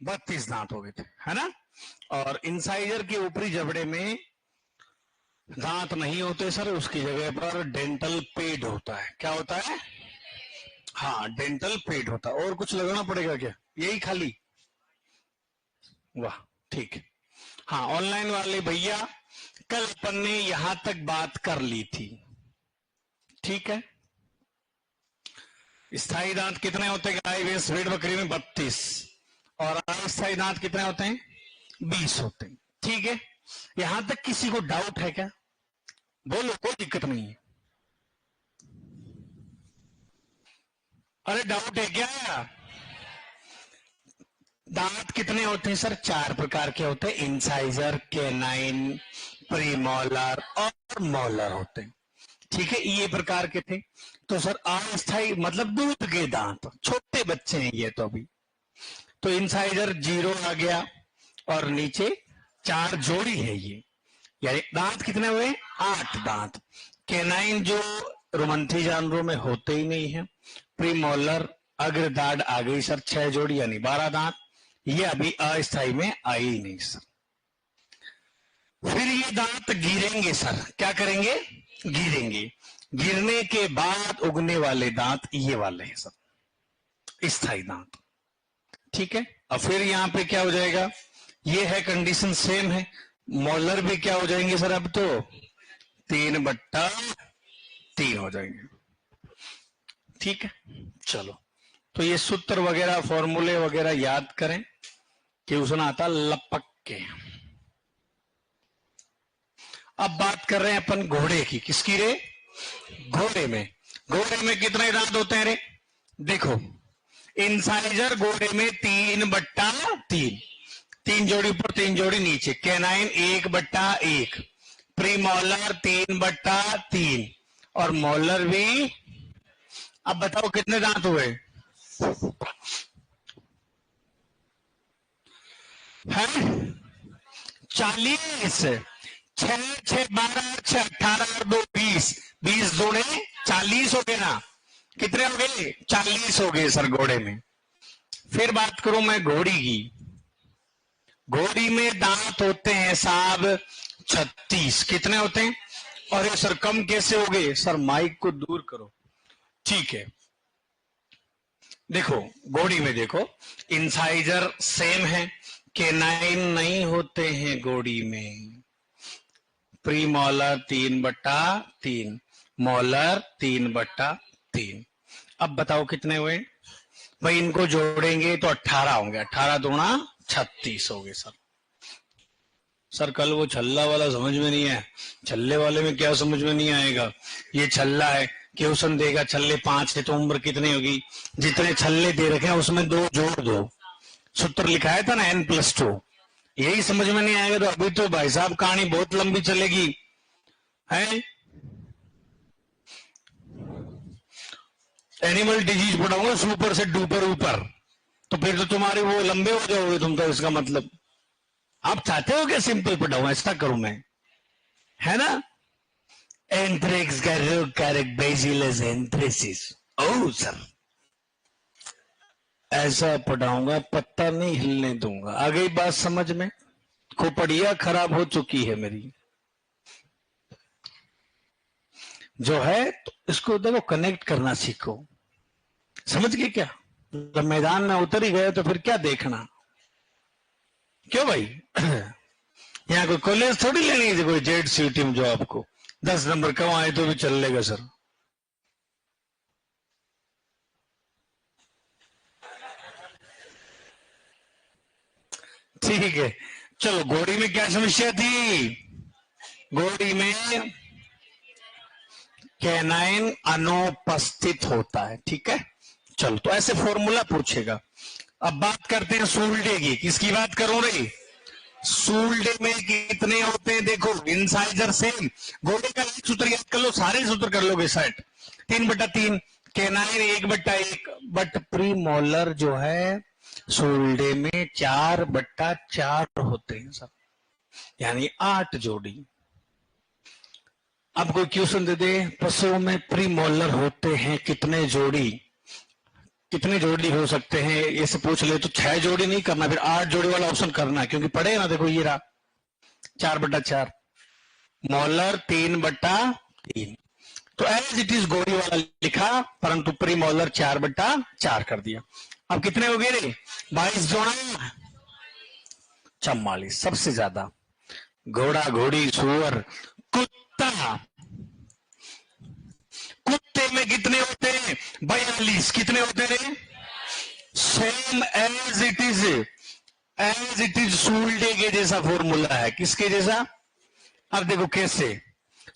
32 दांत हो गए थे, है ना। और इंसाइजर के ऊपरी जबड़े में दांत नहीं होते सर, उसकी जगह पर डेंटल पेड होता है। क्या होता है? हाँ, डेंटल पेड होता है। और कुछ लगाना पड़ेगा क्या? यही खाली? वाह, ठीक है। हाँ, ऑनलाइन वाले भैया, कल अपन ने यहां तक बात कर ली थी, ठीक है। स्थायी दांत कितने होते हैं गाय भैंस भेड़ बकरी में? 32। और अस्थायी दांत कितने होते हैं? 20 होते हैं, ठीक है। यहां तक किसी को डाउट है क्या? बोलो, कोई दिक्कत नहीं है। अरे डाउट है क्या? दांत कितने होते हैं सर? 4 प्रकार के होते हैं, इंसाइजर, कैनाइन, प्रीमोलर और मोलर होते हैं, ठीक है। ये प्रकार के थे। तो सर अस्थायी मतलब दूध के दांत, छोटे बच्चे हैं ये तो अभी। तो इंसाइजर 0 आ गया और नीचे 4 जोड़ी है ये, यानी दांत कितने हुए? 8 दांत। कैनाइन जो रुमंथी जानवरों में होते ही नहीं है। प्रीमोलर अग्रदाढ़ आ गई सर 6 जोड़ी यानी 12 दांत, ये अभी अस्थायी में आई ही नहीं सर। फिर ये दांत गिरेंगे सर, क्या करेंगे? गिरेंगे। गिरने के बाद उगने वाले दांत ये वाले हैं सर, स्थायी दांत, ठीक है। अब फिर यहां पे क्या हो जाएगा? ये है कंडीशन सेम है। मोलर भी क्या हो जाएंगे सर? अब तो 3/3 हो जाएंगे, ठीक है। चलो, तो ये सूत्र वगैरह फॉर्मूले वगैरह याद करें कि उसने आता लपक के। अब बात कर रहे हैं अपन घोड़े की। किसकी रे? घोड़े में। घोड़े में कितने दांत होते हैं रे? देखो, इंसाइजर घोड़े में 3/3, 3 जोड़ी ऊपर 3 जोड़ी नीचे। कैनाइन 1/1, प्रीमोलर 3/3 और मोलर भी। अब बताओ कितने दांत हुए? है 40। 6 6 12 6 18 और 2 20, 20 जोड़े 40 हो गए ना। कितने हो गए? 40 हो गए सर घोड़े में। फिर बात करूं मैं घोड़ी की। घोड़ी में दांत होते हैं साहब 36। कितने होते हैं? अरे सर कम कैसे हो गए? सर माइक को दूर करो, ठीक है। देखो, घोड़ी में देखो, इंसाइजर सेम है, केनाइन नहीं होते हैं घोड़ी में। Premolar 3/3, molar 3/3। अब बताओ कितने हुए भाई? इनको जोड़ेंगे तो 18 होंगे। 18 दूना 36 हो गए सर। सर कल वो छल्ला वाला समझ में नहीं है। छल्ले वाले में क्या समझ में नहीं आएगा? ये छल्ला है, क्वेश्चन देगा छल्ले 5 है तो उम्र कितनी होगी? जितने छल्ले दे रखे हैं उसमें 2 जोड़ दो। सूत्र लिखाया था ना n+2। यही समझ में नहीं आएगा तो अभी तो भाई साहब कहानी बहुत लंबी चलेगी, है। एनिमल डिजीज पढ़ाऊंगा सुपर से डुपर ऊपर, तो फिर तो तुम्हारे वो लंबे हो जाओगे तुम तो। इसका मतलब आप चाहते हो क्या सिंपल पढ़ाऊं? ऐसा करूं मैं, है ना। एंथ्रेक्स का रोग कारक बैसिलस एंथ्रेसिस। ओह सर, ऐसा पढ़ाऊंगा पत्ता नहीं हिलने दूंगा। आ गई बात समझ में? खोपड़िया खराब हो चुकी है मेरी जो है, तो इसको देखो कनेक्ट करना सीखो। समझ गए क्या? जब मैदान में उतर ही गए तो फिर क्या देखना? क्यों भाई? यहाँ कोई कॉलेज थोड़ी लेनी थी, कोई जेड सीटी में जो आपको 10 नंबर कम आए तो भी चल लेगा सर। ठीक है, चलो। घोड़ी में क्या समस्या थी? घोड़ी में कैनाइन अनुपस्थित होता है, ठीक है। चलो, तो ऐसे फॉर्मूला पूछेगा। अब बात करते हैं सूल्डे की। किसकी बात करूं रे? सूल्डे में कितने होते हैं? देखो, इंसाइजर सेम। घोड़े का एक सूत्र याद कर लो, सारे सूत्र कर लोगे सेट। 3/3, कैनाइन 1/1, बट प्रीमोलर जो है सूल्डे में 4/4 होते हैं सब, यानी 8 जोड़ी। अब कोई क्वेश्चन दे दे, पशुओं में प्रीमोलर होते हैं कितने जोड़ी? कितने जोड़ी हो सकते हैं ये से पूछ ले तो 6 जोड़ी नहीं करना, फिर 8 जोड़ी वाला ऑप्शन करना है, क्योंकि पढ़े ना, देखो ये रहा 4/4, मॉलर 3/3। तो एज इट इज गोरी वाला लिखा, परंतु प्री मॉलर 4/4 कर दिया। अब कितने हो गए रे? 22 जोड़ा 44, सबसे ज्यादा। घोड़ा, घोड़ी, सुअर, कुत्ता, कुत्ते में कितने होते हैं? 42। कितने होते हैं? सेम एज इट इज सूल्डे के जैसा फॉर्मूला है। किसके जैसा? अब देखो कैसे।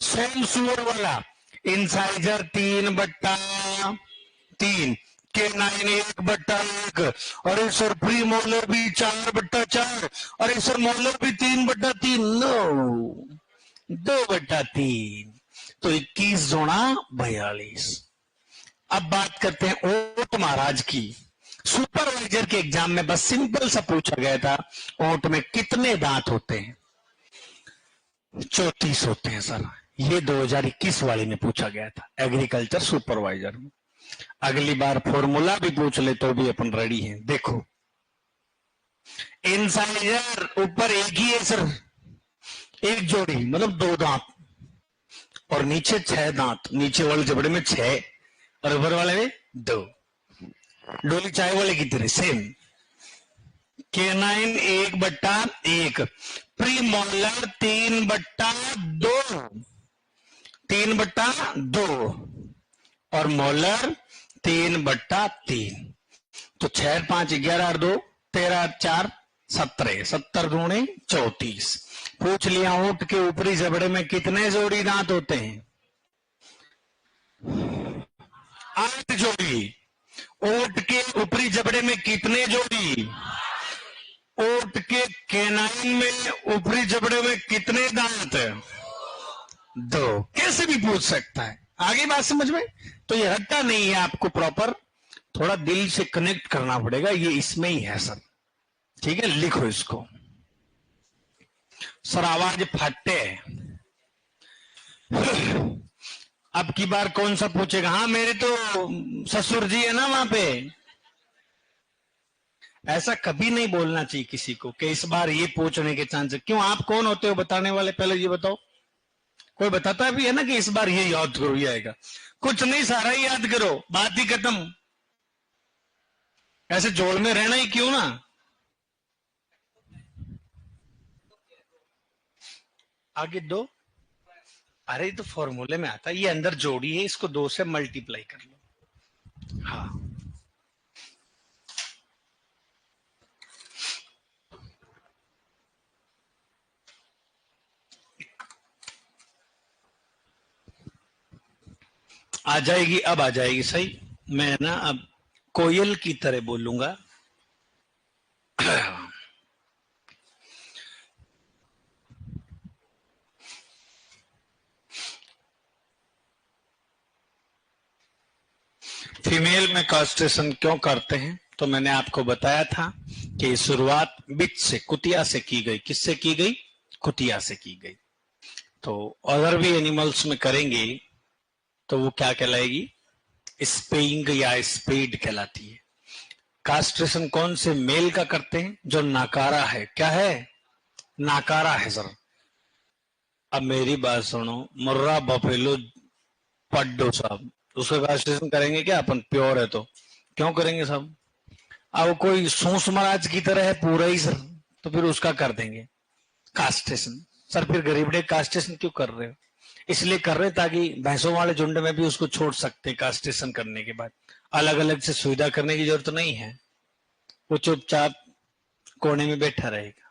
सेम सुअर वाला इंसाइजर 3/3, के 9 1/1, और सर प्री मोलर भी 4/4, और सर मोलर भी 3/3। नो, 2/3। तो 21 जोड़ा 42। अब बात करते हैं ओट महाराज की। सुपरवाइजर के एग्जाम में बस सिंपल सा पूछा गया था, ओट में कितने दांत होते हैं? 34 होते हैं सर। ये 2021 वाले में पूछा गया था, एग्रीकल्चर सुपरवाइजर में। अगली बार फॉर्मूला भी पूछ ले तो भी अपन रेडी हैं। देखो, इंसाइजर ऊपर एक ही है सर, एक जोड़ी, मतलब 2 दांत, और नीचे 6 दांत। नीचे वाले जबड़े में 6 और ऊपर वाले में 2। डोली चाय वाले की तरह सेम। K9 1/1, प्री मोलर 3/2, 3/2, और मोलर 3/3। तो 6 5 11 और 2 13 4 17, 70 दूणे 34। पूछ लिया ऊंट के ऊपरी जबड़े में कितने जोड़ी दांत होते हैं? 8 जोड़ी। ऊंट के ऊपरी जबड़े में कितने जोड़ी? ऊंट के केनाइन में ऊपरी जबड़े में कितने दांत? 2। कैसे भी पूछ सकता है। आगे बात समझ में? तो ये रट्टा नहीं है, आपको प्रॉपर थोड़ा दिल से कनेक्ट करना पड़ेगा। ये इसमें ही है सर, ठीक है? लिखो इसको। सर आवाज फटते है। अब की बार कौन सा पूछेगा? हाँ, मेरे तो ससुर जी है ना वहां पे। ऐसा कभी नहीं बोलना चाहिए किसी को कि इस बार ये पूछने के चांस। क्यों, आप कौन होते हो बताने वाले? पहले ये बताओ। कोई बताता भी है ना कि इस बार ये याद करो, ये आएगा? कुछ नहीं, सारा ही याद करो, बात ही खत्म। ऐसे जोड़ में रहना ही क्यों ना। आगे 2। अरे तो फॉर्मूले में आता है, ये अंदर जोड़ी है, इसको 2 से मल्टीप्लाई कर लो। हाँ, आ जाएगी, अब आ जाएगी सही। मैं ना अब कोयल की तरह बोलूंगा। फीमेल में कास्ट्रेशन क्यों करते हैं? तो मैंने आपको बताया था कि शुरुआत बिच से, कुतिया से की गई। किससे की गई? कुतिया से की गई। तो अदर भी एनिमल्स में करेंगे तो वो क्या कहलाएगी? स्पेइंग या स्पेड कहलाती है। कास्ट्रेशन कौन से मेल का करते हैं? जो नाकारा है। क्या है? नाकारा है सर। अब मेरी बात सुनो, मुर्रा बफेलो पड्डो साहब, उसका कास्ट्रेशन करेंगे क्या अपन? प्योर है तो क्यों करेंगे साहब? अब कोई सूस महाराज की तरह है पूरा ही सर, तो फिर उसका कर देंगे कास्टेशन। सर फिर गरीबड़े कास्टेशन क्यों कर रहे हो? इसलिए कर रहे ताकि भैंसों वाले झुंड में भी उसको छोड़ सकते कास्टेशन करने के बाद। अलग अलग से सुविधा करने की जरूरत नहीं है, वो चुपचाप कोने में बैठा रहेगा।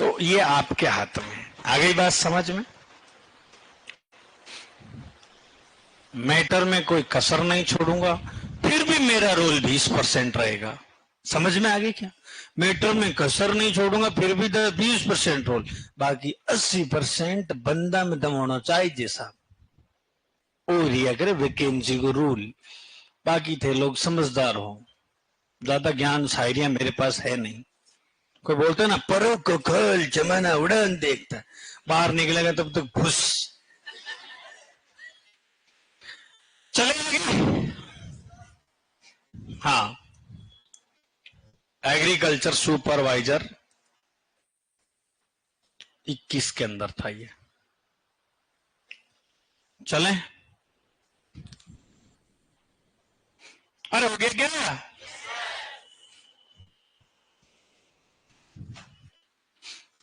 तो ये आपके हाथ में। आ गई बात समझ में? मैटर में कोई कसर नहीं छोड़ूंगा, फिर भी मेरा रोल 20% रहेगा। समझ में आ गई क्या? मैटर में कसर नहीं छोड़ूंगा, फिर भी 20% रोल, बाकी 80% बंदा में दम होना चाहिए जैसा वो रिया करे वैकेंसी को रूल। बाकी थे लोग समझदार हो, ज्यादा ज्ञान शायरियां मेरे पास है नहीं। कोई बोलते ना परो को खोल जमाना उड़ान देखता, बाहर निकलेगा तब तक घुस। चलेगा? हाँ, एग्रीकल्चर सुपरवाइजर 21 के अंदर था ये। चलें? अरे हो गया क्या?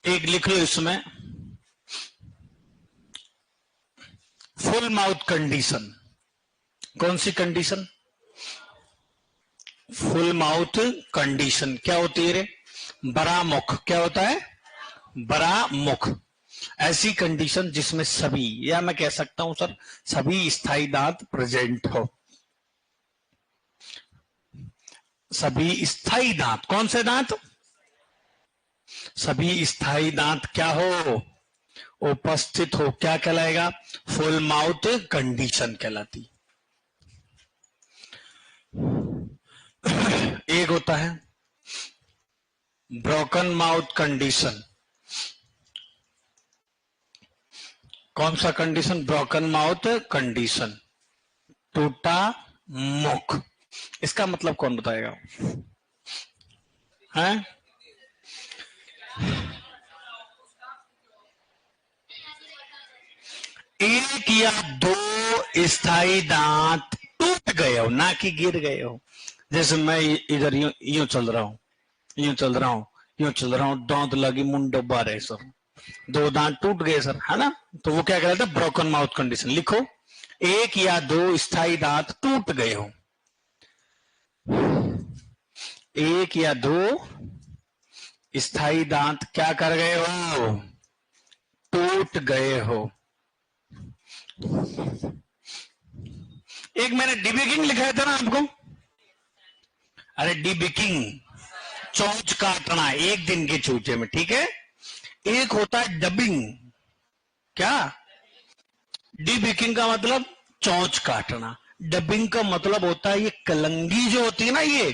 एक लिख लो इसमें, फुल माउथ कंडीशन। कौन सी कंडीशन? फुल माउथ कंडीशन क्या होती है रे? बड़ा मुख। क्या होता है? बड़ा मुख। ऐसी कंडीशन जिसमें सभी, या मैं कह सकता हूं सर सभी स्थायी दांत प्रेजेंट हो। सभी स्थायी दांत, कौन से दांत? सभी स्थायी दांत क्या हो? उपस्थित हो। क्या कहलाएगा? फुल माउथ कंडीशन कहलाती। एक होता है ब्रोकन माउथ कंडीशन। कौन सा कंडीशन? ब्रोकन माउथ कंडीशन, टूटा मुख। इसका मतलब कौन बताएगा? हैं? एक या दो स्थायी दांत टूट गए हो, ना कि गिर गए हो। जैसे मैं इधर यूं यूं चल रहा हूं, यूं चल रहा हूं, यूं चल रहा हूं, दांत लगी मुंडो बार है सर, दो दांत टूट गए सर, है ना? तो वो क्या कहलाता है? Broken mouth condition. लिखो, एक या दो स्थायी दांत टूट गए हो। एक या दो स्थायी दांत क्या कर गए हो? टूट गए हो। एक मैंने डिबिकिंग लिखाया था ना आपको। अरे डिबिकिंग, चोंच काटना एक दिन के चूचे में, ठीक है? एक होता है डबिंग। क्या? डिबिकिंग का मतलब चोंच काटना, डबिंग का मतलब होता है ये कलंगी जो होती है ना, ये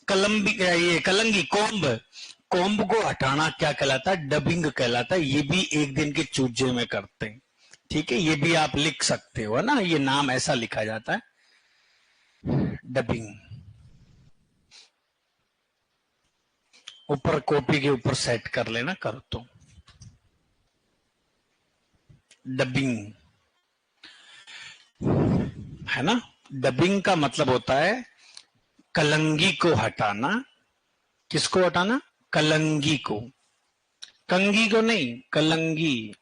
कलंबी, ये कलंगी कोम्ब, कोम्ब को हटाना क्या कहलाता है? डबिंग कहलाता है। ये भी एक दिन के चूजे में करते हैं, ठीक है? ये भी आप लिख सकते हो ना, ये नाम ऐसा लिखा जाता है, डबिंग। ऊपर कॉपी के ऊपर सेट कर लेना, कर तो डबिंग, है ना? डबिंग का मतलब होता है कलंगी को हटाना। किसको हटाना? कलंगी को, कंगी को नहीं, कलंगी।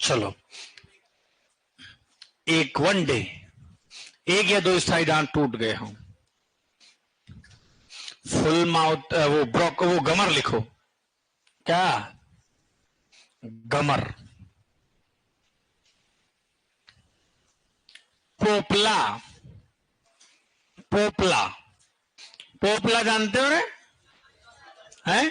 चलो, एक वन डे एक या दो स्थायी दांत टूट गए हों। फुल माउथ, वो ब्रोक, वो गमर लिखो। क्या? गमर। पोपला, पोपला, पोपला जानते हो रे? हैं?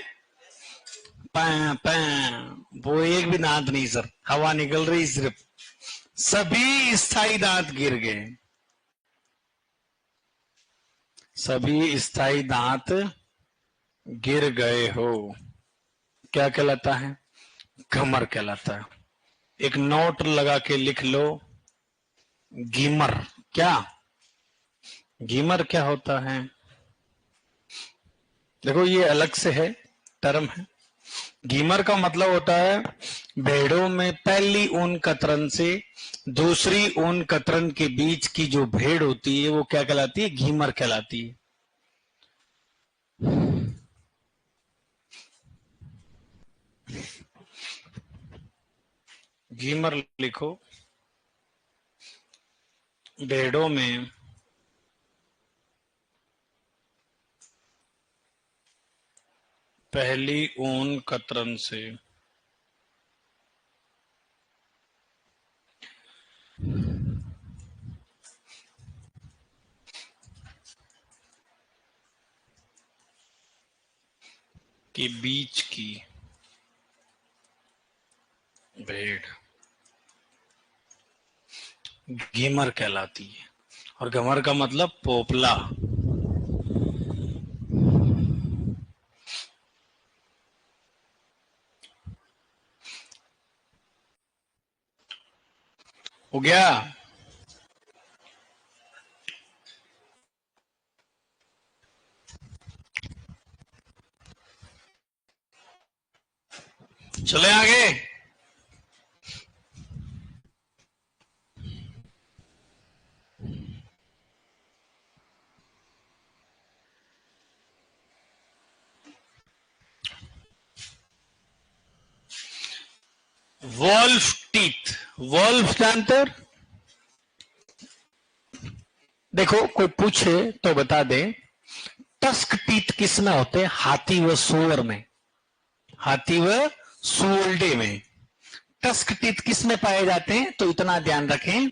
पैं पैं, वो एक भी दांत नहीं सर, हवा निकल रही सिर्फ। सभी स्थायी दांत गिर गए। सभी स्थायी दांत गिर गए हो। क्या कहलाता है? घमर कहलाता है। एक नोट लगा के लिख लो, गीमर। क्या? गीमर क्या होता है? देखो ये अलग से है, टर्म है। गीमर का मतलब होता है भेड़ों में पहली ऊन कतरन से दूसरी ऊन कतरन के बीच की जो भेड़ होती है वो क्या कहलाती है? गीमर कहलाती है। गीमर लिखो, भेड़ों में पहली ऊन कतरन से। के बीच की भेड़ घीमर कहलाती है, और घमर का मतलब पोपला। हो गया? चले आगे। वॉल्फ टीथ, वॉल्फ जानते हो? देखो कोई पूछे तो बता दे। टस्क टीथ किस में होते हैं? हाथी व सुअर में, हाथी व सुअरडे में। टस्क टीथ किस में पाए जाते हैं? तो इतना ध्यान रखें,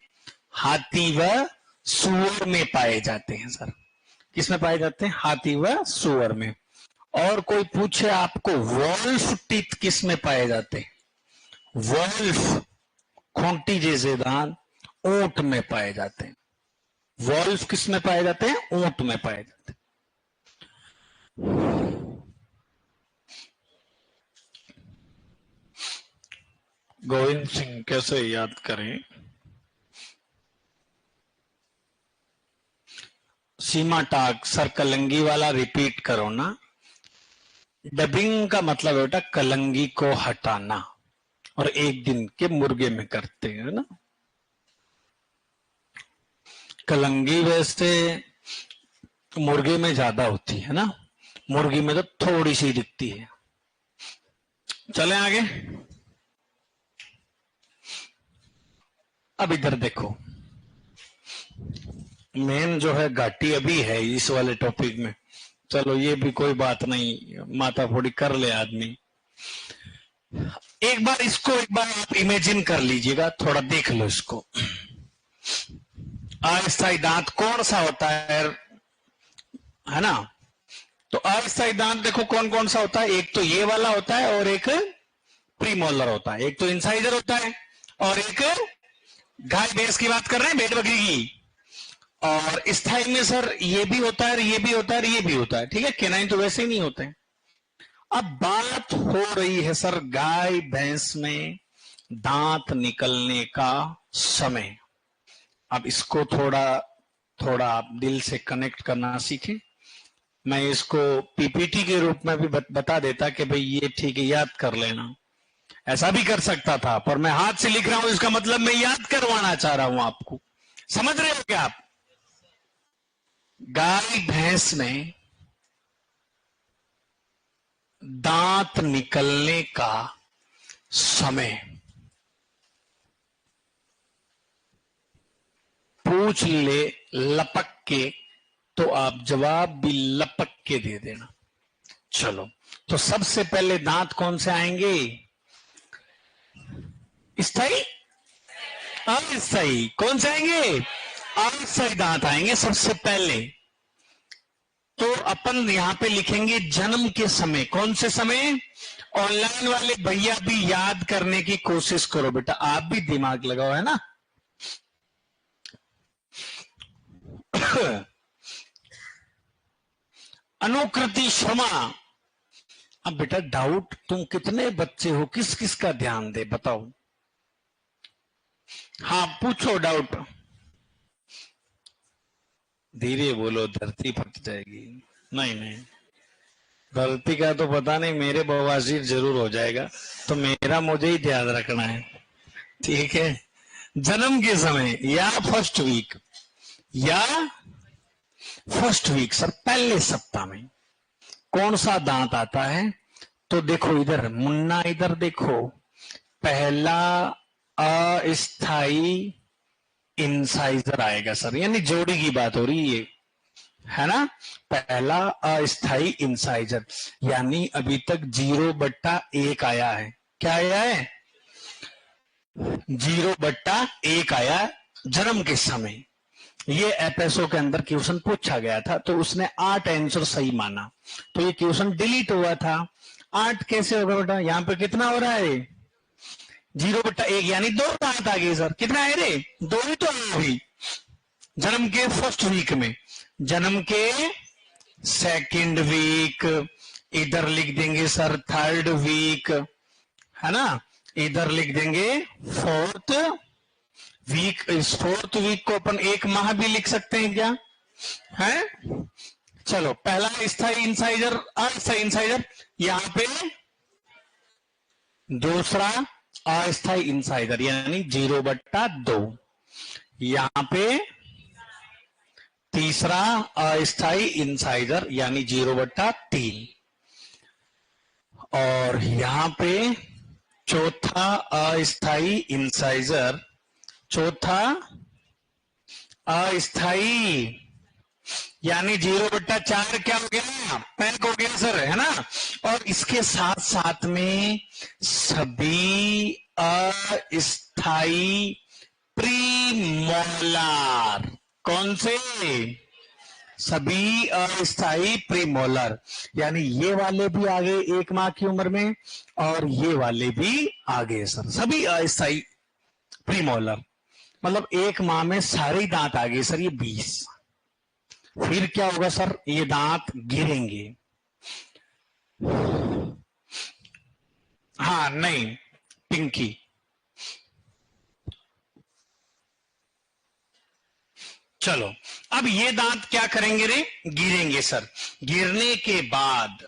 हाथी व सुअर में पाए जाते हैं सर। किस में पाए जाते हैं? हाथी व सुअर में। और कोई पूछे आपको वॉल्फ टीथ किस में पाए जाते हैं? वॉल्फ खूंटी जैसे दांत ऊंट में पाए जाते हैं। वॉल्फ किस में पाए जाते हैं? ऊंट में पाए जाते हैं। गोविंद सिंह कैसे याद करें? सीमा टाक सर, कलंगी वाला रिपीट करो ना। डबिंग का मतलब बेटा कलंगी को हटाना, और एक दिन के मुर्गे में करते हैं ना। कलंगी वैसे मुर्गे में ज्यादा होती है ना, मुर्गी में तो थोड़ी सी दिखती है। चलें आगे। अब इधर देखो, मेन जो है घाटी अभी है इस वाले टॉपिक में। चलो ये भी कोई बात नहीं, माथा फोड़ी कर ले आदमी। एक बार इसको, एक बार आप इमेजिन कर लीजिएगा, थोड़ा देख लो इसको। अस्थायी दांत कौन सा होता है ना? तो अस्थायी दांत देखो कौन कौन सा होता है। एक तो ये वाला होता है, और एक प्रीमोलर होता है। एक तो इंसाइजर होता है, और एक गाय भैंस की बात कर रहे हैं, भेड़ बकरी की। और स्थायी में सर ये भी होता है, ये भी होता है, ये भी होता है। ठीक है, केनाइन तो वैसे ही नहीं होते हैं। अब बात हो रही है सर गाय भैंस में दांत निकलने का समय। अब इसको थोड़ा थोड़ा आप दिल से कनेक्ट करना सीखें। मैं इसको पीपीटी के रूप में भी बता देता कि भाई ये ठीक है, याद कर लेना। ऐसा भी कर सकता था, पर मैं हाथ से लिख रहा हूं, इसका मतलब मैं याद करवाना चाह रहा हूं आपको। समझ रहे हो क्या आप? गाय भैंस में दांत निकलने का समय पूछ ले लपक के, तो आप जवाब भी लपक के दे देना। चलो, तो सबसे पहले दांत कौन से आएंगे? स्थायी, अस्थायी। कौन से आएंगे? अस्थायी दांत आएंगे सबसे पहले। तो अपन यहां पे लिखेंगे जन्म के समय। कौन से समय? ऑनलाइन वाले भैया भी याद करने की कोशिश करो बेटा, आप भी दिमाग लगाओ, है ना। अनुकृति शर्मा। अब बेटा डाउट, तुम कितने बच्चे हो, किस किस का ध्यान दे बताओ। हाँ पूछो डाउट। धीरे बोलो, धरती फट जाएगी। नहीं नहीं, धरती का तो पता नहीं, मेरे बवासीर जरूर हो जाएगा, तो मेरा मुझे ही ध्यान रखना है। ठीक है, जन्म के समय या फर्स्ट वीक, या फर्स्ट वीक सर, पहले सप्ताह में कौन सा दांत आता है? तो देखो इधर मुन्ना, इधर देखो, पहला अस्थाई इंसाइजर आएगा सर, यानी जोड़ी की बात हो रही है। है ना। पहला अस्थाई इंसाइजर, यानी अभी तक 0/1 आया है। क्या आया है? 0/1 आया जन्म के समय। ये एफएसओ के अंदर क्वेश्चन पूछा गया था, तो उसने 8 आंसर सही माना, तो ये क्वेश्चन डिलीट हुआ था। 8 कैसे होगा बेटा? यहाँ पे कितना हो रहा है? 0/1, यानी 2 दांत आ गए सर। कितना है रे? 2 ही तो है अभी जन्म के फर्स्ट वीक में। जन्म के सेकंड वीक, इधर लिख देंगे सर थर्ड वीक, है ना। इधर लिख देंगे फोर्थ वीक। इस फोर्थ वीक को अपन 1 माह भी लिख सकते हैं क्या? है। चलो, पहला स्थाई इंसाइजर, अस्थाई इंसाइजर यहां पे, दूसरा अस्थाई इंसाइजर यानी 0/2, यहां पे तीसरा अस्थाई इंसाइजर यानी 0/3, और यहां पे चौथा अस्थाई इंसाइजर, चौथा अस्थाई यानी 0/4 क्या हो गया? पैक हो गया सर, है ना। और इसके साथ साथ में सभी अस्थाई प्रीमोलर, कौन से? सभी अस्थाई प्रीमोलर, यानी ये वाले भी आ गए 1 माह की उम्र में, और ये वाले भी आ गए सर, सभी अस्थाई प्रीमोलर। मतलब 1 माह में सारे दांत आ गए सर, ये 20। फिर क्या होगा सर? ये दांत गिरेंगे। हाँ नहीं, पिंकी, चलो अब ये दांत क्या करेंगे रे? गिरेंगे सर। गिरने के बाद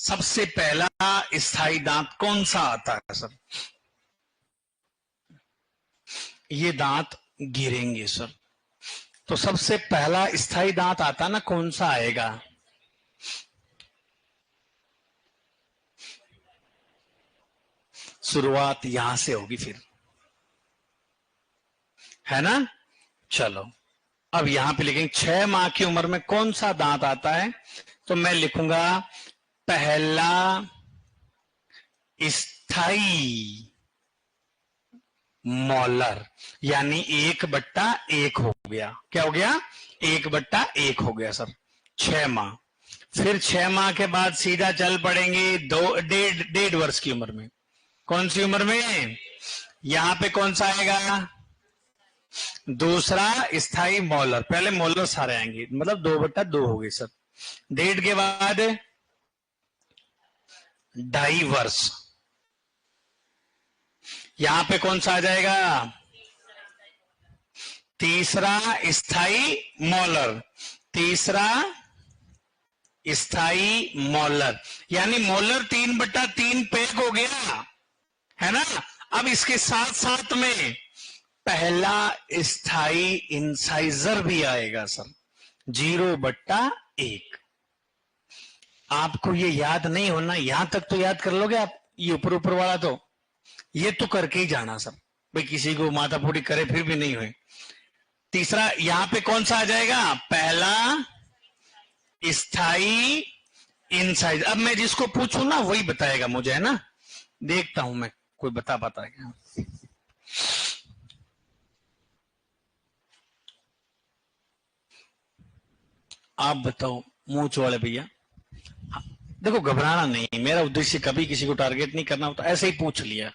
सबसे पहला स्थाई दांत कौन सा आता है सर? ये दांत गिरेंगे सर, तो सबसे पहला स्थाई दांत आता ना, कौन सा आएगा? शुरुआत यहां से होगी फिर, है ना। चलो, अब यहां पे लिखेंगे 6 माह की उम्र में कौन सा दांत आता है, तो मैं लिखूंगा पहला स्थाई मॉलर, यानी 1/1 हो गया। क्या हो गया? 1/1 हो गया सर, 6 माह। फिर 6 माह के बाद सीधा चल पड़ेंगे 1.5 वर्ष की उम्र में। कौन सी उम्र में? यहां पे कौन सा आएगा? दूसरा स्थाई मॉलर। पहले मॉलर सारे आएंगे, मतलब 2/2 हो गए सर। 1.5 के बाद 2.5 वर्ष, यहां पे कौन सा आ जाएगा? तीसरा स्थाई मॉलर, तीसरा स्थाई मॉलर, यानी मॉलर 3/3 पैक हो गया, है ना। अब इसके साथ साथ में पहला स्थाई इंसाइजर भी आएगा सर, 0/1। आपको ये याद नहीं होना, यहां तक तो याद कर लोगे आप, ये ऊपर ऊपर वाला तो ये तो करके ही जाना सर, भाई किसी को माथा फोड़ी करे फिर भी नहीं हुए। तीसरा यहां पे कौन सा आ जाएगा? पहला स्थाई इंसाइजर। अब मैं जिसको पूछूं ना वही बताएगा मुझे, है ना। देखता हूं मैं कोई बता पाता है क्या। आप बताओ मूंछ वाले भैया। देखो घबराना नहीं, मेरा उद्देश्य कभी किसी को टारगेट नहीं करना होता, ऐसे ही पूछ लिया,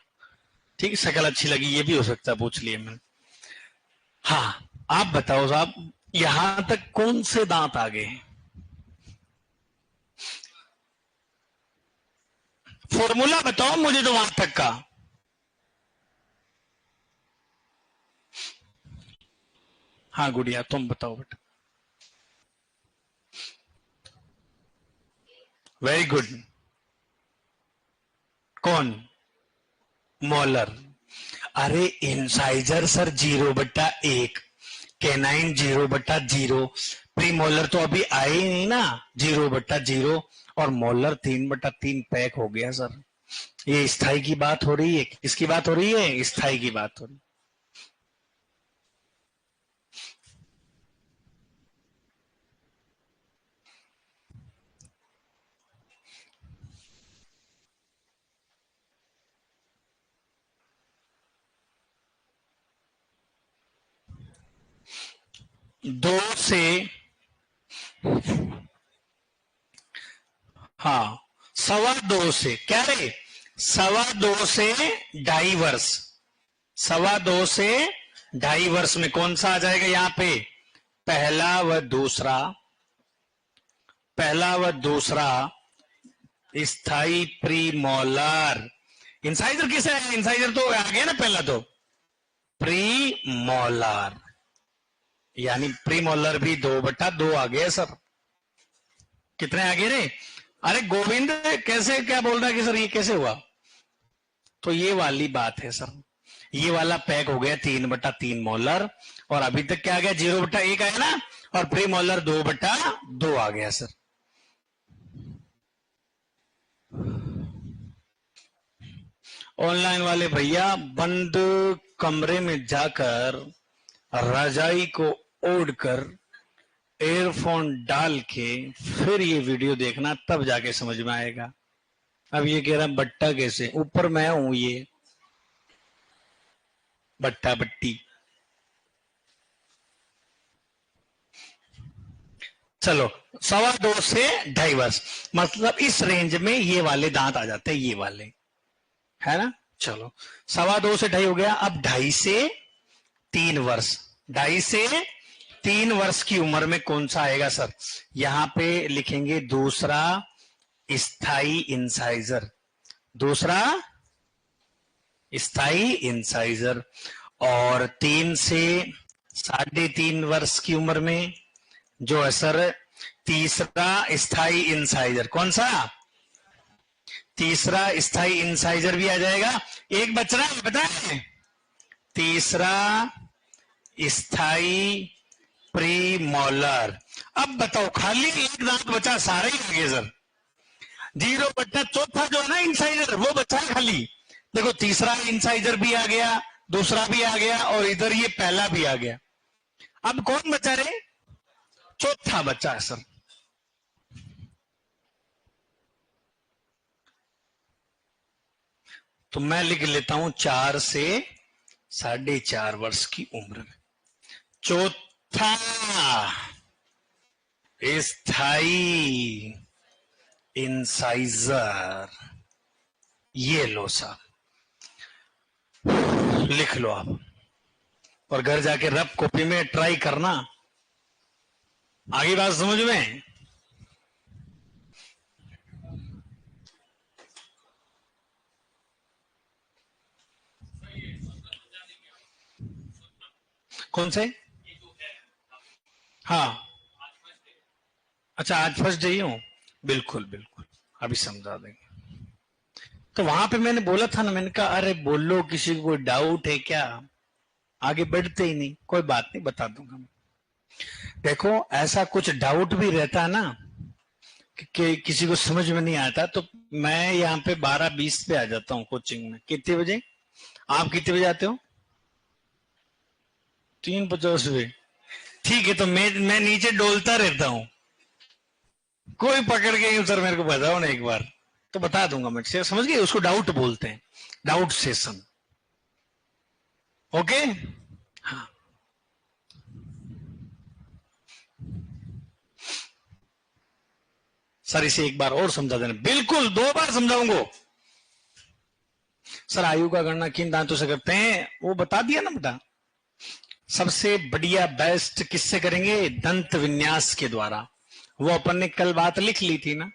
ठीक। शक्ल अच्छी लगी ये भी हो सकता है, पूछ लिया मैंने। हाँ, आप बताओ साहब, यहां तक कौन से दांत आ गए? फॉर्मूला बताओ मुझे तो वहां तक का। हाँ गुड़िया तुम बताओ बेटा। Very good. कौन? मॉलर। अरे इंसाइजर सर 0/1, कैनाइन 0/0, प्रीमोलर तो अभी आए ही नहीं ना, 0/0, और मोलर 3/3 पैक हो गया सर। ये स्थाई की बात हो रही है, किसकी बात हो रही है? स्थाई की बात हो रही है। 2 से, हाँ, 2.25 से, क्या रे, 2.25 से 2.5 वर्ष, 2.25 से 2.5 वर्ष में कौन सा आ जाएगा यहां पे, पहला व दूसरा, पहला व दूसरा स्थाई प्रीमोलर। इंसाइजर किसे है, इंसाइजर तो आ गया ना पहला, तो प्रीमोलर, यानी प्रीमोलर भी 2/2 आ गया सर। कितने आ गए रे, अरे गोविंद कैसे क्या बोल रहा है कि सर ये कैसे हुआ, तो ये वाली बात है सर, ये वाला पैक हो गया 3/3 मोलर, और अभी तक क्या आ गया, 0/1 आया ना, और प्री मोलर 2/2 आ गया सर। ऑनलाइन वाले भैया बंद कमरे में जाकर रजाई को ओढ़कर एयरफोन डाल के फिर ये वीडियो देखना, तब जाके समझ में आएगा। अब ये कह रहा बट्टा कैसे, ऊपर मैं हूं, ये बट्टा बट्टी। चलो, 2.25 से 2.5 वर्ष, मतलब इस रेंज में ये वाले दांत आ जाते हैं, ये वाले, है ना। चलो, 2.25 से 2.5 हो गया, अब 2.5 से 3 वर्ष, 2.5 से 3 वर्ष की उम्र में कौन सा आएगा सर, यहां पे लिखेंगे दूसरा स्थाई इंसाइजर, दूसरा स्थाई इंसाइजर। और 3 से 3.5 वर्ष की उम्र में जो है सर तीसरा स्थाई इंसाइजर, कौन सा, तीसरा स्थाई इंसाइजर भी आ जाएगा। एक बच रहा है, बताए, तीसरा स्थाई प्रीमोलर। अब बताओ, खाली एक दांत बचा, सारे ही आ गए सर, 0/4 जो है ना इंसाइजर, वो बचा है खाली। देखो, तीसरा इंसाइजर भी आ गया, दूसरा भी आ गया, और इधर ये पहला भी आ गया। अब कौन बचा रे, चौथा बचा है सर। तो मैं लिख लेता हूं 4 से 4.5 वर्ष की उम्र में चौथा स्थाई इंसाइजर, ये लो साहब, लिख लो आप, और घर जाके रफ कॉपी में ट्राई करना। आगे बात समझ में, कौन से, हाँ, अच्छा आज फर्स्ट डे ही हूं, बिल्कुल बिल्कुल, अभी समझा देंगे। तो वहां पे मैंने बोला था ना, मैंने कहा अरे बोलो किसी को डाउट है क्या, आगे बढ़ते ही नहीं, कोई बात नहीं, बता दूंगा मैं। देखो, ऐसा कुछ डाउट भी रहता है ना कि किसी को समझ में नहीं आता, तो मैं यहाँ पे 12:20 पे आ जाता हूँ कोचिंग में। कितने बजे, आप कितने बजे आते हो, 3:50 पे, ठीक है, तो मैं नीचे डोलता रहता हूँ, कोई पकड़ के सर मेरे को बताओ ना एक बार, तो बता दूंगा मैं, समझ गए, उसको डाउट बोलते हैं, डाउट सेशन, ओके। हाँ, सर इसे एक बार और समझा देना, बिल्कुल 2 बार समझाऊंगा। सर आयु का गणना किन दांतों से करते हैं, वो बता दिया ना बेटा, सबसे बढ़िया बेस्ट किससे करेंगे, दंत विन्यास के द्वारा, वो अपन ने कल बात लिख ली थी ना।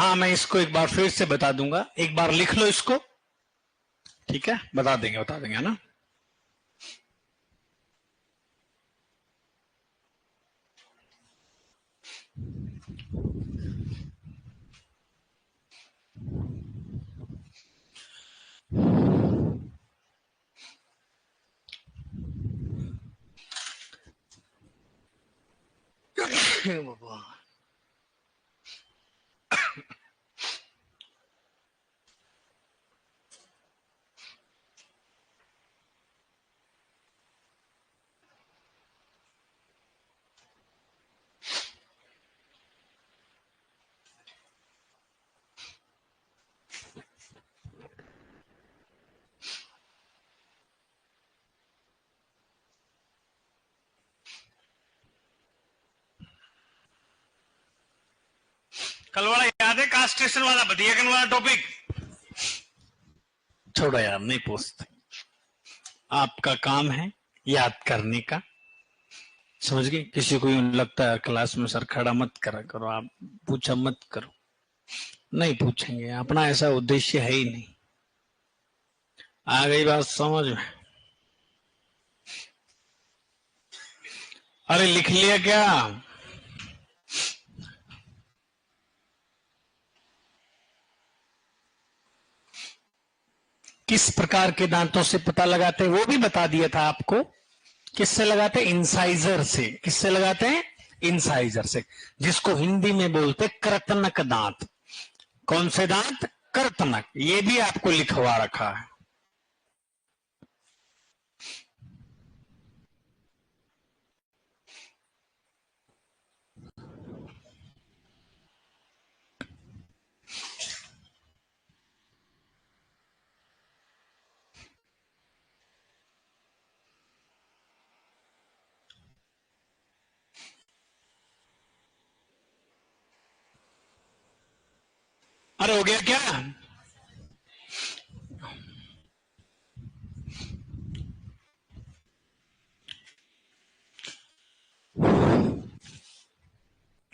हाँ, मैं इसको एक बार फिर से बता दूंगा, एक बार लिख लो इसको। ठीक है, बता देंगे है ना। कल वाला याद है, कास्ट्रेशन वाला, बदियागन वाला टॉपिक? छोड़ो यार, नहीं पूछते। आपका काम है याद करने का, समझ गए। किसी को यूं लगता है क्लास में सर खड़ा मत करा करो, आप पूछा मत करो, नहीं पूछेंगे, अपना ऐसा उद्देश्य है ही नहीं। आ गई बात समझ में? अरे लिख लिया क्या? किस प्रकार के दांतों से पता लगाते हैं वो भी बता दिया था आपको। किससे लगाते हैं? इंसाइजर से। किससे लगाते हैं? इंसाइजर से, जिसको हिंदी में बोलते कृतनक दांत। कौन से दांत? कृतनक। ये भी आपको लिखवा रखा है। अरे हो गया क्या?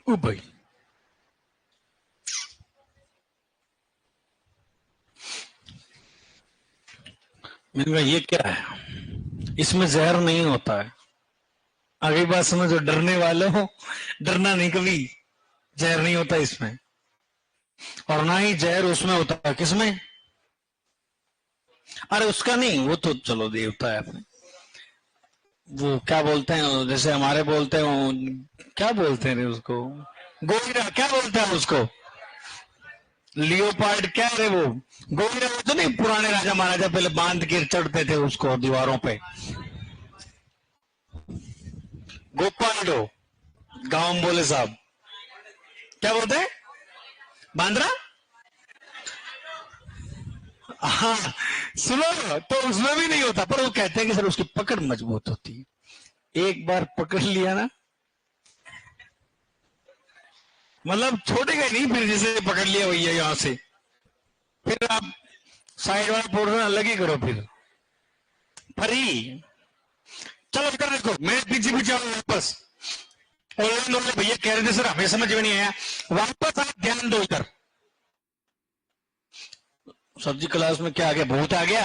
ओ भाई, मैंने कहा ये क्या है, इसमें जहर नहीं होता है। अगली बात समझो, डरने वाले हो, डरना नहीं कभी। जहर नहीं होता इसमें, और ना ही जहर उसमें होता है। किसमें? अरे उसका नहीं, वो तो चलो देवता है अपने। वो क्या बोलते हैं, जैसे हमारे बोलते हैं, क्या बोलते हैं रे उसको? गोईरा, क्या बोलते हैं उसको? लियोपार्ड क्या है वो? गोईरा, वो तो नहीं, पुराने राजा महाराजा पहले बांध के चढ़ते थे उसको दीवारों पे। गोपाल्डो, गांव में बोले साहब, क्या बोलते हैं? बांद्रा। हाँ, सुनो, तो उसमें भी नहीं होता, पर वो कहते हैं कि सर उसकी पकड़ मजबूत होती है। एक बार पकड़ लिया ना, मतलब छोड़ेगा ही नहीं, फिर जैसे पकड़ लिया भैया यहां से, फिर आप साइड वाला पोर्शन अलग ही करो फिर। फ्री। चलो कर देखो, मैं पीछे पीछे आऊँ वापस। ऑनलाइन वाले भैया कह रहे थे सर हमें समझ में नहीं आया, वापस आप ध्यान दो इधर। सब्जी क्लास में क्या आ गया, भूत आ गया?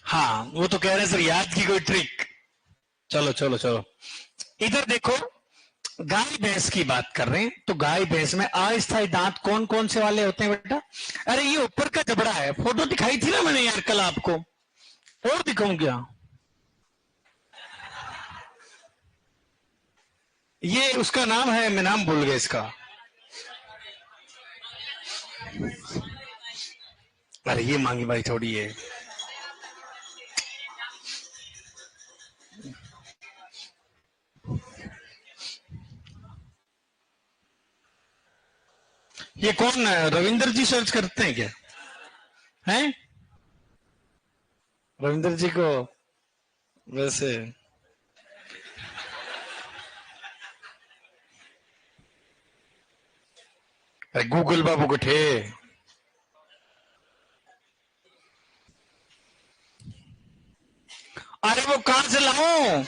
हाँ, वो तो कह रहे हैं सर याद की कोई ट्रिक। चलो चलो चलो, इधर देखो। गाय भैंस की बात कर रहे हैं, तो गाय भैंस में अस्थायी दांत कौन कौन से वाले होते हैं बेटा? अरे ये ऊपर का जबड़ा है, फोटो दिखाई थी ना मैंने यार कल आपको, और दिखाऊं क्या? ये उसका नाम है, मैं नाम भूल गया इसका। अरे ये मांगी भाई थोड़ी है। ये कौन है? रविंदर जी सर्च करते हैं क्या? हैं? रविंदर जी को वैसे, गूगल बाबू को ठे। अरे वो कहां से लाऊं?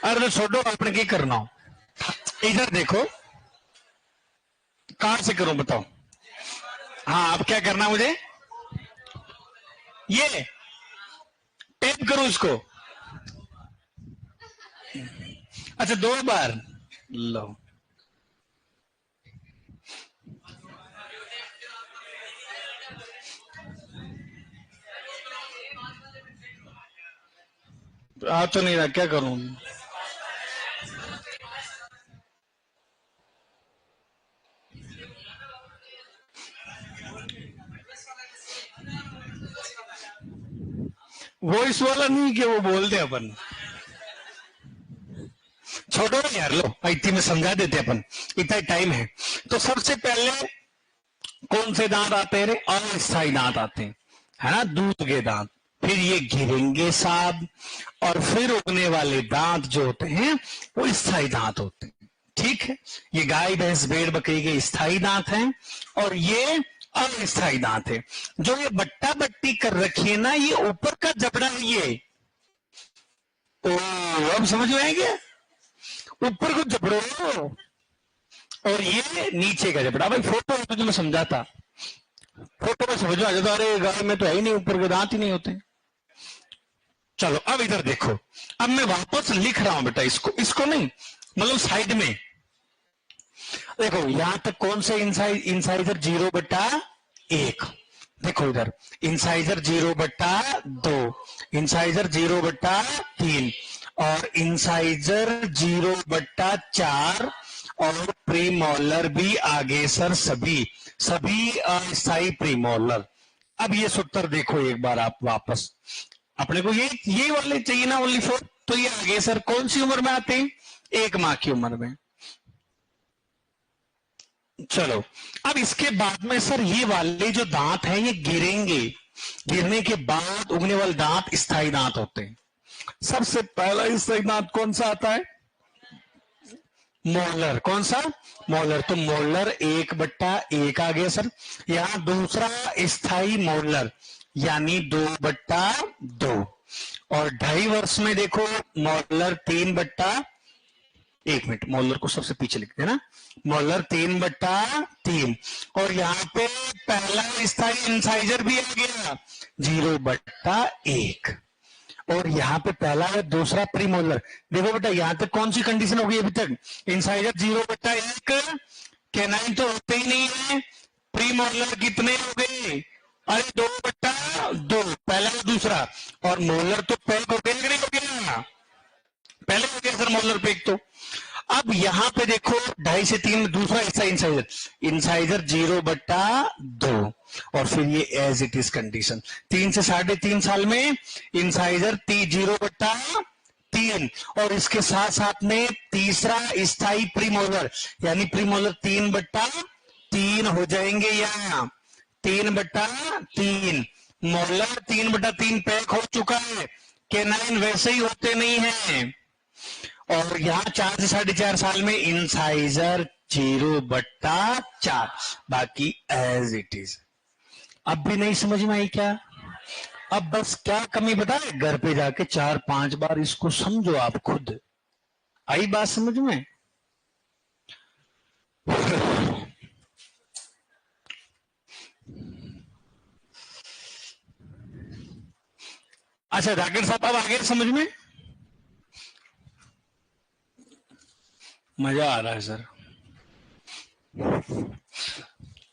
अरे तो छोड़ो, आपने क्या करना हो, इधर देखो, कहां से करूं बताओ। हाँ, अब क्या करना मुझे, ये टेप करूं इसको। अच्छा, 2 बार लो। आ तो नहीं रहा, क्या करूं। वॉइस वाला नहीं कि वो बोल दे अपन, छोड़ो ना यार, लो इतनी में समझा देते अपन, इतना टाइम है। तो सबसे पहले कौन से दांत आते हैं, अस्थायी दांत आते हैं, है ना, दूध के दांत। फिर ये गिरेंगे साहब, और फिर उगने वाले दांत जो होते हैं वो स्थायी दांत होते हैं। ठीक है, ये गाय भैंस भेड़ बकरी के स्थायी दांत हैं, और ये अस्थायी दांत है। जो ये बट्टा बट्टी कर रखी है ना, ये ऊपर का जबड़ा है ये। ओ, अब समझ में आएंगे, ऊपर को जबड़ो, और ये नीचे का जबड़ा। भाई फोटो में तो मैं समझाता, फोटो में समझ में आ जाता, अरे गाय में तो है ही नहीं, ऊपर के दांत ही नहीं होते। चलो अब इधर देखो, अब मैं वापस लिख रहा हूं बेटा, इसको इसको नहीं, मतलब साइड में देखो, यहां तक कौन से इंसाइजर 0/1, देखो इधर इंसाइजर 0/2, इंसाइजर 0/3, और इंसाइजर 0/4, और प्रीमोलर भी आगे सर, सभी सभी अस्थायी प्रीमोलर। अब ये सूत्र देखो एक बार आप वापस, अपने को ये वाले चाहिए ना, ओनली 4। तो ये आगे सर कौन सी उम्र में आते हैं, 1 माह की उम्र में। चलो, अब इसके बाद में सर ये वाले जो दांत हैं ये गिरेंगे, गिरने के बाद उगने वाले दांत स्थायी दांत होते हैं। सबसे पहला स्थायी दांत कौन सा आता है, मोलर। कौन सा, मोलर। तो मोलर 1/1 आ गया सर। यहां दूसरा स्थायी मोलर यानी 2/2, और 2.5 वर्ष में देखो मोलर 3/1 मिनट, मोलर को सबसे पीछे लिखते हैं ना, मोलर 3/3, और यहाँ पे पहला स्थायी इंसाइजर भी आ गया 0/1, और यहाँ पे पहला है दूसरा प्रीमोलर। देखो बेटा, यहां तक कौन सी कंडीशन हो गई अभी तक, इंसाइजर 0/1, कैनाइन तो होते ही नहीं है, प्रीमोलर कितने हो गए, अरे 2/2, पहला और दूसरा, और मोलर तो पहले हो गया, नहीं हो गया, पहले हो गया सर मोलर पे एक तो। अब यहां पे देखो 2.5 से 3 में दूसरा हिस्सा इंसाइजर, इंसाइजर 0/2, और फिर ये एज इट इज कंडीशन 3 से 3.5 साल में इंसाइजर 0/3, और इसके साथ साथ में तीसरा स्थायी प्रीमोलर यानी प्रीमोलर 3/3 हो जाएंगे, यहाँ 3/3, मोलर 3/3 पैक हो चुका है, कैनाइन वैसे ही होते नहीं है, और यहाँ 4 से 4.5 साल में इंसाइजर 0/4, बाकी एज इट इज। अब भी नहीं समझ में आई क्या, अब बस क्या कमी बताए, घर पे जाके 4-5 बार इसको समझो आप खुद। आई बात समझ में। अच्छा राकेश साहब, अब आ गए समझ में, मजा आ रहा है सर,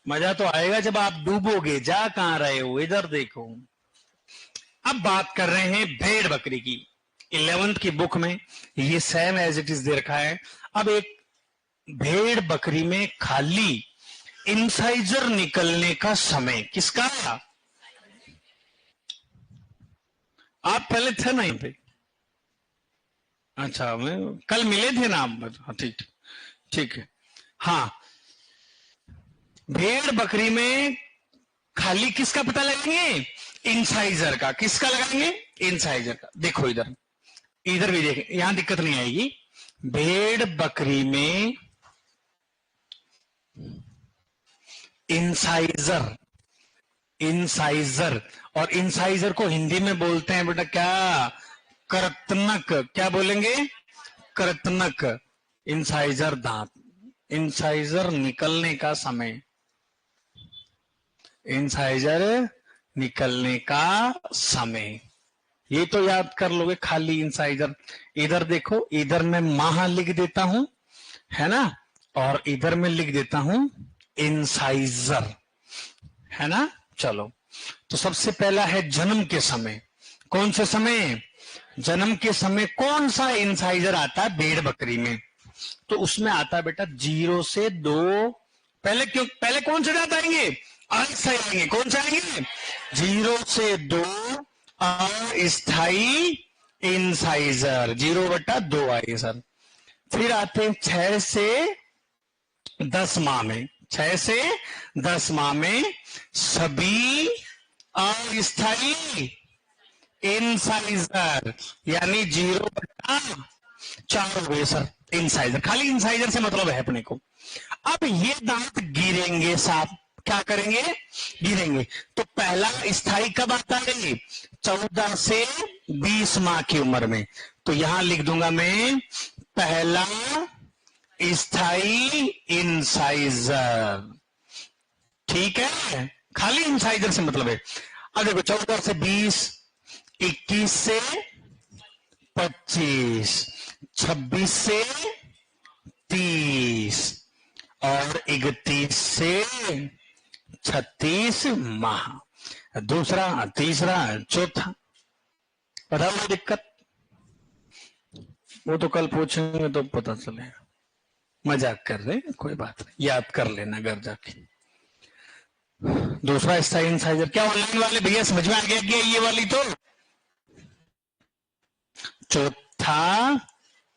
मजा तो आएगा जब आप डूबोगे, जा कहां रहे हो, इधर देखो। अब बात कर रहे हैं भेड़ बकरी की, 11th की बुक में ये सेम एज इट इज दे रखा है। अब एक भेड़ बकरी में खाली इंसाइजर निकलने का समय किसका, आप पहले थे ना यहीं पे, अच्छा मैं कल मिले थे ना आप, हाँ ठीक ठीक है। हाँ, भेड़ बकरी में खाली किसका पता लगाएंगे, इंसाइजर का। किसका लगाएंगे, इंसाइजर का। देखो इधर, इधर भी देखें, यहां दिक्कत नहीं आएगी। भेड़ बकरी में इंसाइजर, इंसाइजर, और इंसाइजर को हिंदी में बोलते हैं बेटा क्या, करतनक। क्या बोलेंगे, कृतनक, इंसाइजर दांत, इंसाइजर निकलने का समय, इंसाइजर निकलने का समय, ये तो याद कर लोगे खाली इंसाइजर। इधर देखो, इधर मैं माह लिख देता हूं, है ना, और इधर मैं लिख देता हूं इंसाइजर, है ना। चलो, तो सबसे पहला है जन्म के समय। कौन से समय? जन्म के समय कौन सा इंसाइजर आता है भेड़ बकरी में? तो उसमें आता है बेटा 0 से 2। पहले क्यों, पहले कौन से दांत आएंगे? अस्थाई आएंगे। कौन से आएंगे? 0 से 2 अस्थाई इंसाइजर, 0/2 आएंगे सर। फिर आते हैं 6 से 10 माह में, 6 से 10 माह में सभी अस्थाई इंसाइजर, यानी 0/4 हो गए सर इंसाइजर। खाली इंसाइजर से मतलब है अपने को। अब ये दांत गिरेंगे साहब, क्या करेंगे? गिरेंगे। तो पहला स्थाई कब आता है? 14 से 20 माह की उम्र में। तो यहां लिख दूंगा मैं पहला स्थाई इंसाइजर, ठीक है। खाली इंसाइजर से मतलब है। अब देखो 14 से 20, 21 से 25, 26 से 30 और 31 से 36 माह। दूसरा, तीसरा, चौथा। बताओ दिक्कत? वो तो कल पूछेंगे तो पता चलेगा। मजाक कर रहे हैं, कोई बात नहीं, याद कर लेना घर जाके। दूसरा स्थाई इंसाइजर क्या? ऑनलाइन वाले भैया समझ में आ गया क्या ये वाली? तो चौथा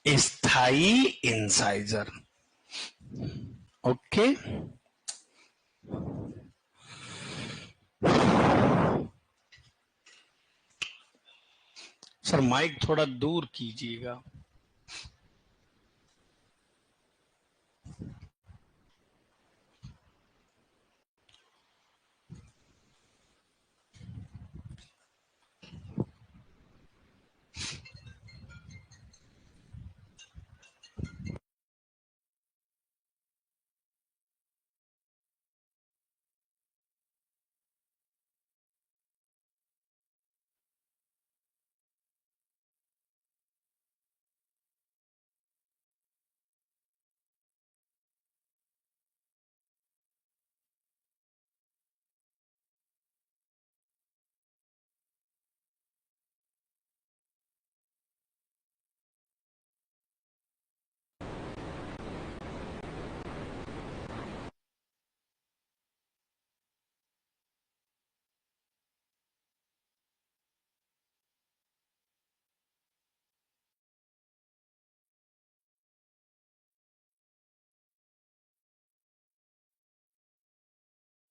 स्थाई इंसाइजर, ओके। सर माइक थोड़ा दूर कीजिएगा।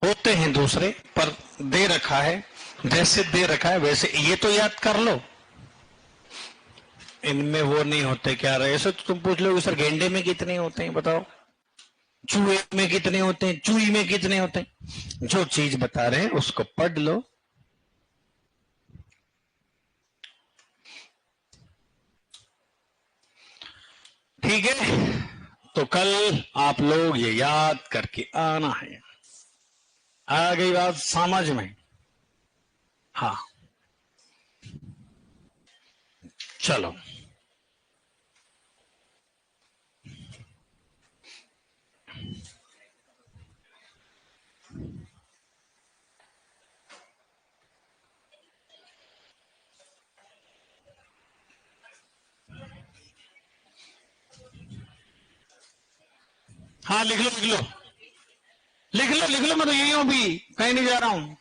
होते हैं दूसरे, पर दे रखा है, जैसे दे रखा है वैसे ये तो याद कर लो। इनमें वो नहीं होते क्या रहे? ऐसे तो तुम पूछ लोगे सर गेंडे में कितने होते हैं, बताओ। चूहे में कितने होते हैं, चूही में कितने होते हैं? जो चीज बता रहे हैं उसको पढ़ लो। ठीक है, तो कल आप लोग ये याद करके आना है। आ गई बात समझ में? हाँ, चलो। हाँ लिख लो, लिख लो, लिख लो, लिख लो। मैं तो यही हूं, भी कहीं नहीं जा रहा हूं।